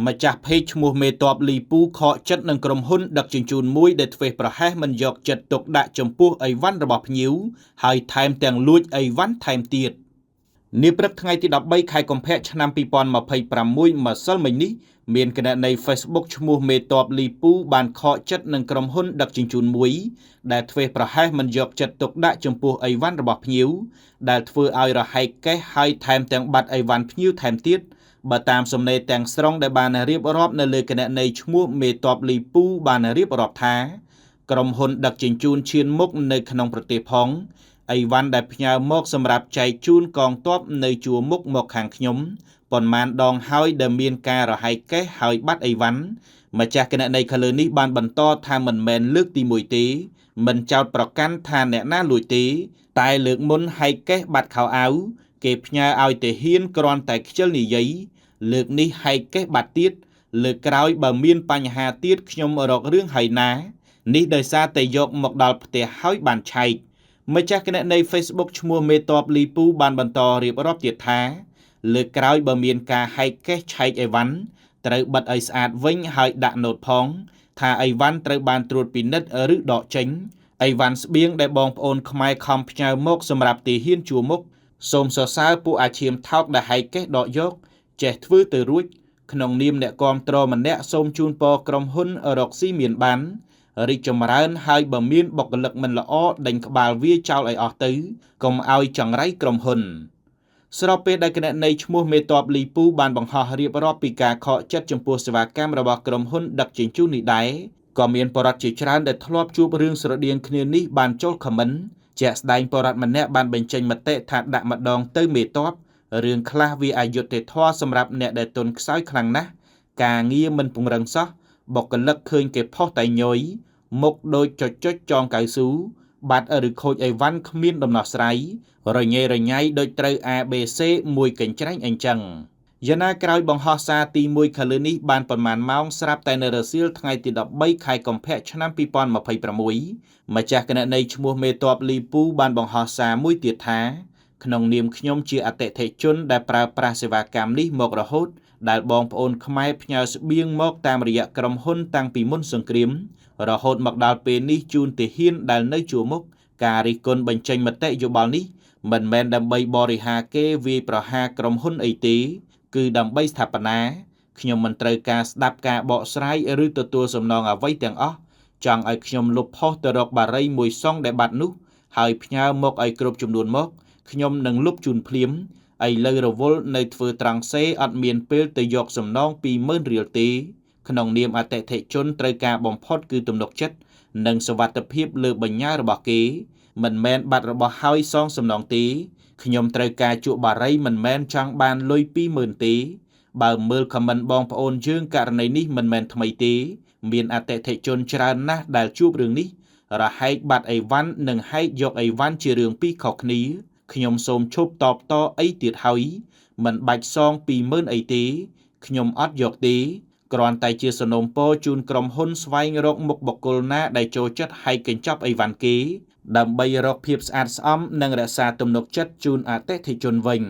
ម្ចាស់เพจឈ្មោះមេតបលីពូខកចិត្តនឹងក្រុមហ៊ុនដឹកជញ្ជូនមួយដែលធ្វេសប្រហែសមិនយកចិត្តទុកដាក់ចំពោះអីវ៉ាន់របស់ភ្ញៀវហើយថែមទាំងលួចអីវ៉ាន់ថែមទៀតនាព្រឹកថ្ងៃទី13ខែកុម្ភៈឆ្នាំ2026ម្សិលមិញនេះមានគណនី Facebook ឈ្មោះមេតបលីពូបានខកចិត្តនឹងក្រុមហ៊ុនដឹកជញ្ជូនមួយដែលធ្វេសប្រហែសមិនយកចិត្តទុកដាក់ចំពោះអីវ៉ាន់របស់ភ្ញៀវដែលធ្វើឲ្យរហែកកេះហើយថែមទាំងបាត់អីវ៉ាន់ភ្ញៀវថែមទៀតបើតាមសំណេរទាំងស្រុងដែលបានរៀបរាប់នៅលើគណនីឈ្មោះមេតបលីពូបានរៀបរាប់ថាក្រុមហ៊ុនដឹកជញ្ជូនឈានមុខនៅក្នុងប្រទេសផងអីវ៉ាន់ដែលផ្ញើមកសម្រាប់ចែកជូនកងទ័ពនៅជួរមុខមកខាងខ្ញុំប៉ុន្មានដងហើយដែលមានការរហែកកេះហើយបាត់អីវ៉ាន់ម្ចាស់គណនីខាងលើនេះបានបន្តថាមិនមែនលើកទី1ទេមិនចោទប្រកាន់ថាអ្នកណាលួចទេតែលើកមុនហែកកេះបាត់ខោអាវគេផ្ញើឲ្យតែហ៊ានគ្រាន់តែខ្ជិលនិយាយលើកនេះហែកកេះបាត់ទៀតលើកក្រោយបើមានបញ្ហាទៀតខ្ញុំរករឿងហើយណានេះដោយសារតែយកមកដល់ផ្ទះហើយបានឆែកម្ចាស់គណនី Facebook ឈ្មោះមេតបលីពូបានបន្តរៀបរាប់ទៀតថាលើកក្រោយបើមានការហែកកេះឆែកអីវ៉ាន់ត្រូវបិទឲ្យស្អាតវិញហើយដាក់ណូតផងថាអីវ៉ាន់ត្រូវបានត្រួតពិនិត្យឬដកចេញអីវ៉ាន់ស្បៀងដែលបងប្អូនខ្មែរខំផ្ញើមកសម្រាប់ទាហានជួរមុខសូមសរសើរពួកអាឈាមថោកដែលហែកកេះដកយកចេះធ្វើទៅរួចក្នុងនាមអ្នកគាំទ្រម្នាក់សូមជូនពរក្រុមហ៊ុនរកស៊ីមានបានរីកចម្រើនហើយបើមានបុគ្គលិកមិនល្អដេញក្បាលវាចោលឲ្យអស់ទៅកុំឲ្យចង្រៃក្រុមហ៊ុនស្របពេលដែលគណនីឈ្មោះមេតបលីពូបានបង្ហោះរៀបរាប់ពីការខកចិត្តចំពោះសេវាកម្មរបស់ក្រុមហ៊ុនដឹកជញ្ជូននេះដែរក៏មានបរិវត្តជាច្រើនដែលធ្លាប់ជួបរឿងស្រដៀងគ្នានេះបានចូលខមមិនជាក់ស្ដែងបរិវត្តម្នាក់បានបញ្ចេញមតិថាដាក់ម្ដងទៅមេតបរឿងខ្លះវាអយុត្តិធម៌សម្រាប់អ្នកដែលទុនខ្សោយខ្លាំងណាស់ការងារមិនពង្រឹងសោះបុគ្គលិកឃើញគេផុសតែញយមុខដូចចុចចងកៅស៊ូបាត់ឬខូចអីវ៉ាន់គ្មានដំណោះស្រាយរញ៉េរញ៉ៃដូចត្រូវ ABC មួយកញ្ច្រែងអញ្ចឹងយ៉ាងណាក្រោយបង្ហោះសារទី1ខាងលើនេះបានប្រមាណម៉ោងស្រាប់តែនៅរសៀលថ្ងៃទី13ខែកុម្ភៈឆ្នាំ2026ម្ចាស់គណនីឈ្មោះមេតបលីពូបានបង្ហោះសារមួយទៀតថាក្នុងនាមខ្ញុំជាអតិថិជនដែលប្រើប្រាស់សេវាកម្មនេះមករហូតដែលបងប្អូនខ្មែរផ្ញើស្បៀងមកតាមរយៈក្រុមហ៊ុនតាំងពីមុនសង្គ្រាមរហូតមកដល់ពេលនេះជូនទាហានដែលនៅជួរមុខការរិះគន់បញ្ចេញមតិយោបល់នេះមិនមែនដើម្បីបរិហាគេវាយប្រហារក្រុមហ៊ុនអីទេគឺដើម្បីស្ថាបនាខ្ញុំមិនត្រូវការស្ដាប់ការបកស្រាយឬទទួលសំណងអ្វីទាំងអស់ចង់ឲ្យខ្ញុំលុបផុសទៅរកបារីមួយសងដែលបាត់នោះហើយផ្ញើមកឲ្យគ្រប់ចំនួនមកខ្ញុំនឹងលុបជូនភ្លាមឥឡូវរវល់នៅធ្វើត្រង់សេអត់មានពេលទៅយកសំណង 20000 រៀលទេក្នុងនាមអតិថិជនត្រូវការបំផុតគឺទំនុកចិត្តនិងសុវត្ថិភាពលើបញ្ញើរបស់គេមិនមែនបាត់របស់ហើយសងសំណងទេខ្ញុំត្រូវការជក់បារីមិនមែនចង់បានលុយ 20000 ទេបើមើលខមមិនបងប្អូនយើងករណីនេះមិនមែនថ្មីទេមានអតិថិជនច្រើនណាស់ដែលជួបរឿងនេះរហែកបាត់អីវ៉ាន់និងហែកយកអីវ៉ាន់ជារឿងពីរខុសគ្នាខ្ញុំសូមឈប់តបតអីទៀតហើយមិនបាច់សង 20000 អីទេខ្ញុំអត់យកទេគ្រាន់តែជាសំណូមពរជូនក្រុមហ៊ុនស្វែងរកមុខបុគ្គលណាដែលចូលចិត្តហែកកញ្ចប់អីវ៉ាន់គេដើម្បីរកភាពស្អាតស្អំនិងរក្សាទំនុកចិត្តជូនអតិថិជនវិញ